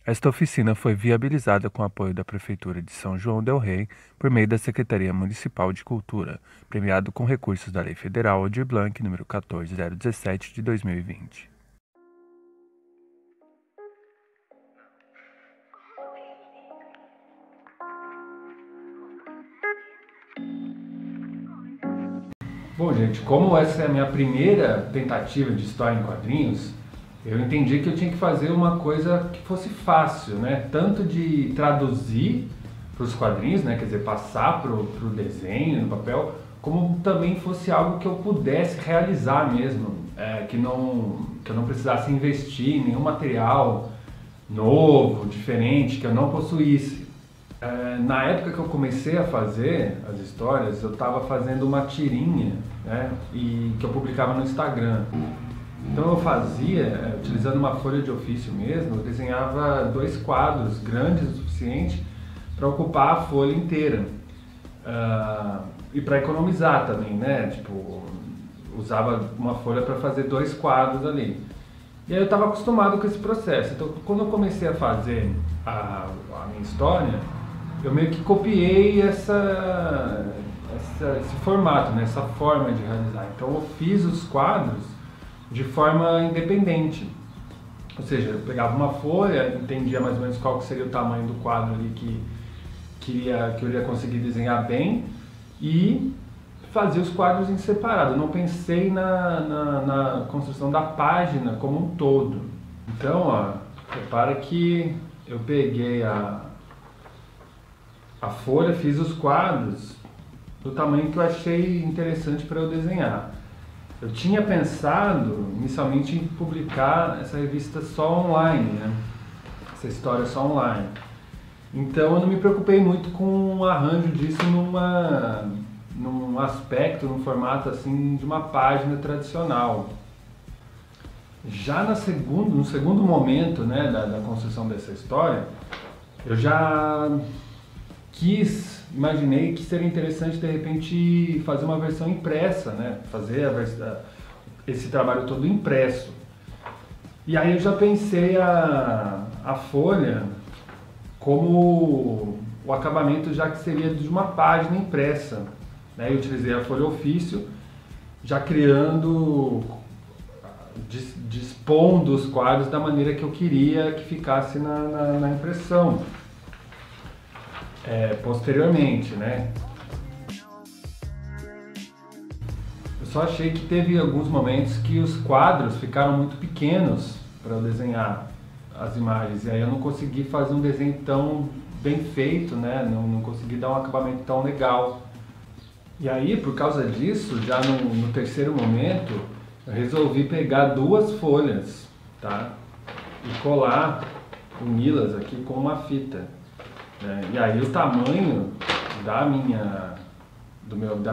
Esta oficina foi viabilizada com o apoio da Prefeitura de São João del Rei por meio da Secretaria Municipal de Cultura, premiado com recursos da Lei Federal Aldir Blanc nº 14.017 de 2020. Bom, gente, como essa é a minha primeira tentativa de história em quadrinhos, eu entendi que eu tinha que fazer uma coisa que fosse fácil, né? Tanto de traduzir para os quadrinhos, né? Quer dizer, passar para o desenho, no papel, como também fosse algo que eu pudesse realizar mesmo, que eu não precisasse investir em nenhum material novo, diferente, que eu não possuísse. Na época que eu comecei a fazer as histórias, eu estava fazendo uma tirinha, né, e que eu publicava no Instagram. Então eu fazia, utilizando uma folha de ofício mesmo, eu desenhava 2 quadros grandes o suficiente para ocupar a folha inteira. E para economizar também, né? Tipo, usava uma folha para fazer 2 quadros ali. E aí eu estava acostumado com esse processo. Então, quando eu comecei a fazer a minha história, eu meio que copiei esse formato, né? Essa forma de realizar. Então, eu fiz os quadros de forma independente. Ou seja, eu pegava uma folha, entendia mais ou menos qual que seria o tamanho do quadro ali que eu iria conseguir desenhar bem e fazia os quadros em separado. Eu não pensei na construção da página como um todo. Então, ó, repara que eu peguei a folha, fiz os quadros do tamanho que eu achei interessante para eu desenhar. Eu tinha pensado inicialmente em publicar essa revista só online, né? Essa história só online. Então eu não me preocupei muito com o arranjo disso num aspecto, num formato assim de uma página tradicional. Já no segundo momento, né, da construção dessa história, eu já imaginei que seria interessante de repente fazer uma versão impressa, né, fazer esse trabalho todo impresso. E aí eu já pensei a folha como o acabamento já que seria de uma página impressa, né? Eu utilizei a folha ofício, já criando, dispondo os quadros da maneira que eu queria que ficasse na impressão, posteriormente, né? Eu só achei que teve alguns momentos que os quadros ficaram muito pequenos para eu desenhar as imagens, e aí eu não consegui fazer um desenho tão bem feito, né? Não consegui dar um acabamento tão legal. E aí, por causa disso, já no terceiro momento, eu resolvi pegar 2 folhas, tá? E colar, uni-las aqui com uma fita, né? E aí o tamanho da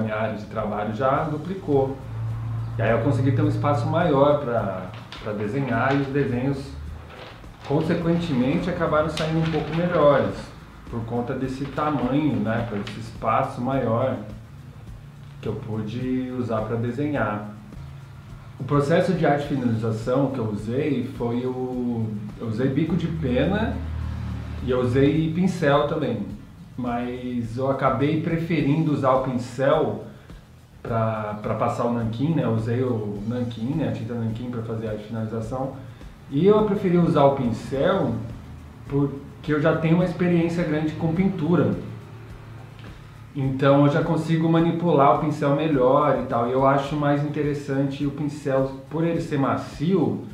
minha área de trabalho já duplicou. E aí eu consegui ter um espaço maior para desenhar, e os desenhos consequentemente acabaram saindo um pouco melhores por conta desse tamanho, né, por esse espaço maior que eu pude usar para desenhar. O processo de arte finalização que eu usei foi eu usei bico de pena e eu usei pincel também, mas eu acabei preferindo usar o pincel para passar o nanquim, né? Eu usei o nanquim, né, a tinta nanquim para fazer a arte finalização. E eu preferi usar o pincel porque eu já tenho uma experiência grande com pintura. Então eu já consigo manipular o pincel melhor e tal. E eu acho mais interessante o pincel, por ele ser macio,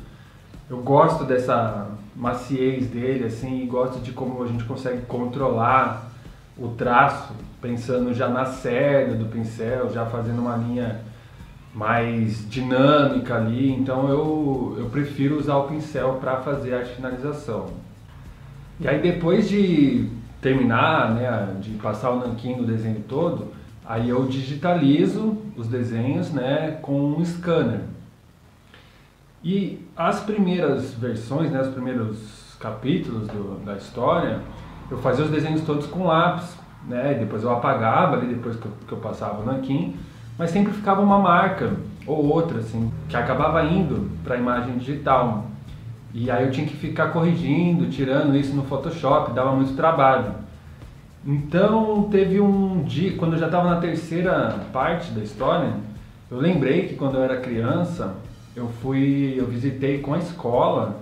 eu gosto dessa maciez dele, assim, e gosto de como a gente consegue controlar o traço, pensando já na cerda do pincel, já fazendo uma linha mais dinâmica ali. Então eu prefiro usar o pincel para fazer a finalização. E aí depois de terminar, né, de passar o nanquim no desenho todo, aí eu digitalizo os desenhos, né, com um scanner. E as primeiras versões, né, os primeiros capítulos da história, eu fazia os desenhos todos com lápis, né, e depois eu apagava ali depois que eu passava o nanquim, mas sempre ficava uma marca ou outra, assim, que acabava indo para a imagem digital. E aí eu tinha que ficar corrigindo, tirando isso no Photoshop, dava muito trabalho. Então teve um dia, quando eu já estava na terceira parte da história, eu lembrei que quando eu era criança, eu visitei com a escola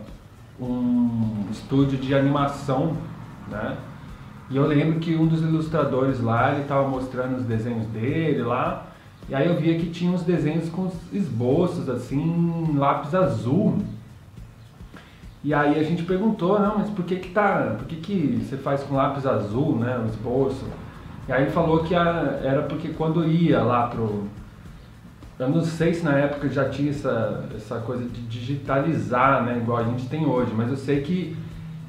um estúdio de animação, né? E eu lembro que um dos ilustradores lá, ele estava mostrando os desenhos dele lá, e aí eu via que tinha uns desenhos com esboços assim, em lápis azul. E aí a gente perguntou, não, mas por que você faz com lápis azul, né, o esboço? E aí ele falou que era porque quando ia lá eu não sei se na época já tinha essa coisa de digitalizar, né, igual a gente tem hoje, mas eu sei que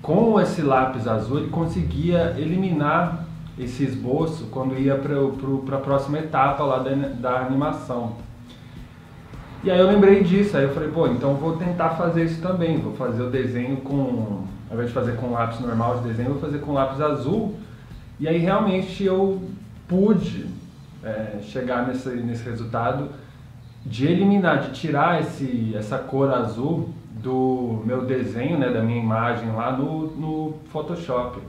com esse lápis azul ele conseguia eliminar esse esboço quando ia para a próxima etapa lá da animação. E aí eu lembrei disso, aí eu falei, pô, então vou tentar fazer isso também, vou fazer o desenho ao invés de fazer com lápis normal de desenho, vou fazer com lápis azul. E aí realmente eu pude chegar nesse resultado de eliminar, de tirar essa cor azul do meu desenho, né, da minha imagem lá no Photoshop.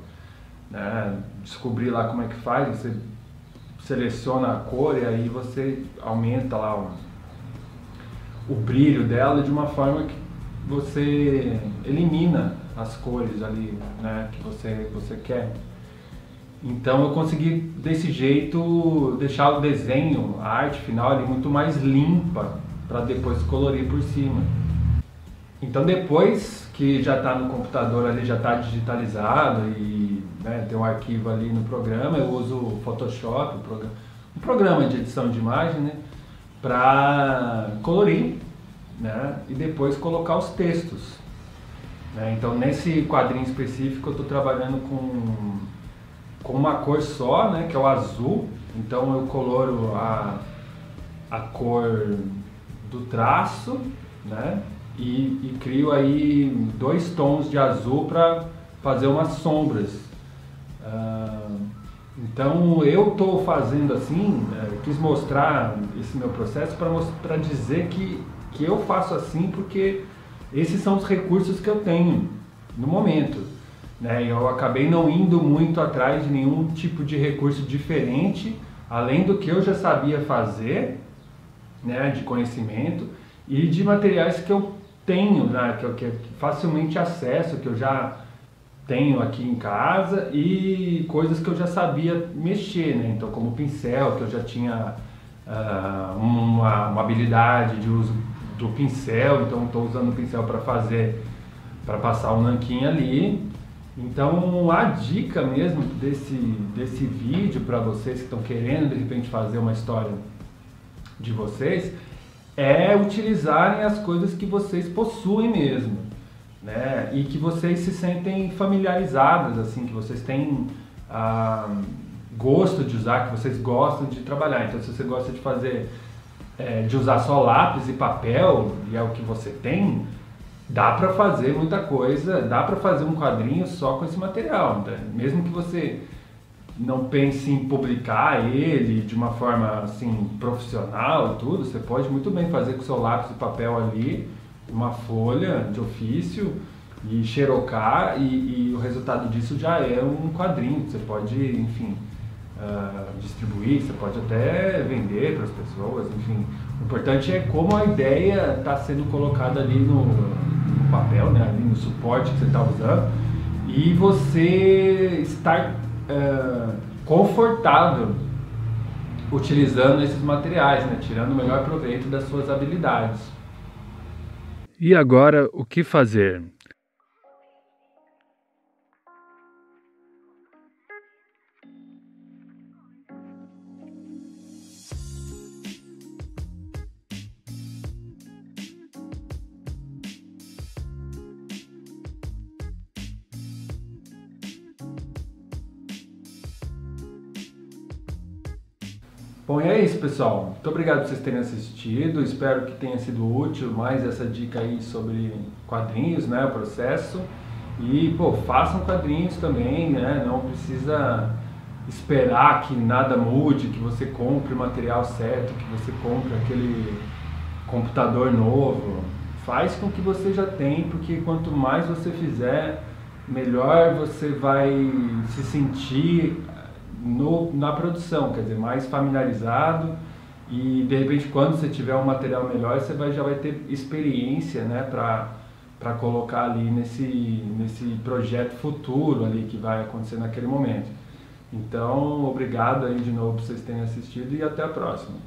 Né? Descobri lá como é que faz, você seleciona a cor e aí você aumenta lá o brilho dela de uma forma que você elimina as cores ali, né, que você quer. Então eu consegui desse jeito deixar o desenho, a arte final ali muito mais limpa para depois colorir por cima. Então depois que já está no computador ali, já está digitalizado e né, tem um arquivo ali no programa, eu uso o Photoshop, um programa de edição de imagem, né, para colorir, né, e depois colocar os textos. Né. Então nesse quadrinho específico eu estou trabalhando com uma cor só, né, que é o azul. Então eu coloro a cor do traço, né, e crio aí 2 tons de azul para fazer umas sombras. Então eu estou fazendo assim, quis mostrar esse meu processo para dizer que eu faço assim porque esses são os recursos que eu tenho no momento. Né? Eu acabei não indo muito atrás de nenhum tipo de recurso diferente, além do que eu já sabia fazer, né, de conhecimento e de materiais que eu tenho, né, que eu facilmente acesso, que eu já tenho aqui em casa e coisas que eu já sabia mexer, né? Então como o pincel, que eu já tinha uma habilidade de uso do pincel, então estou usando o pincel para passar o nanquim ali. Então a dica mesmo desse vídeo para vocês que estão querendo de repente fazer uma história de vocês é utilizarem as coisas que vocês possuem mesmo, né? E que vocês se sentem familiarizados, assim, que vocês têm gosto de usar, que vocês gostam de trabalhar. Então se você gosta de fazer, de usar só lápis e papel, e é o que você tem, dá para fazer muita coisa, dá para fazer um quadrinho só com esse material, né? Mesmo que você não pense em publicar ele de uma forma assim profissional e tudo, você pode muito bem fazer com seu lápis e papel ali, uma folha de ofício e xerocar e o resultado disso já é um quadrinho. Você pode, enfim, distribuir, você pode até vender para as pessoas, enfim. O importante é como a ideia está sendo colocada ali no papel, né, ali no suporte que você está usando, e você estar confortável utilizando esses materiais, né, tirando o melhor proveito das suas habilidades. E agora, o que fazer? Bom, e é isso, pessoal. Muito obrigado por vocês terem assistido. Espero que tenha sido útil mais essa dica aí sobre quadrinhos, né, o processo. E, pô, façam quadrinhos também, né? Não precisa esperar que nada mude, que você compre o material certo, que você compre aquele computador novo. faz com o que você já tem, porque quanto mais você fizer, melhor você vai se sentir na produção, quer dizer, mais familiarizado, e de repente quando você tiver um material melhor, já vai ter experiência, né, para colocar ali nesse projeto futuro ali que vai acontecer naquele momento. Então, obrigado aí de novo por vocês terem assistido e até a próxima.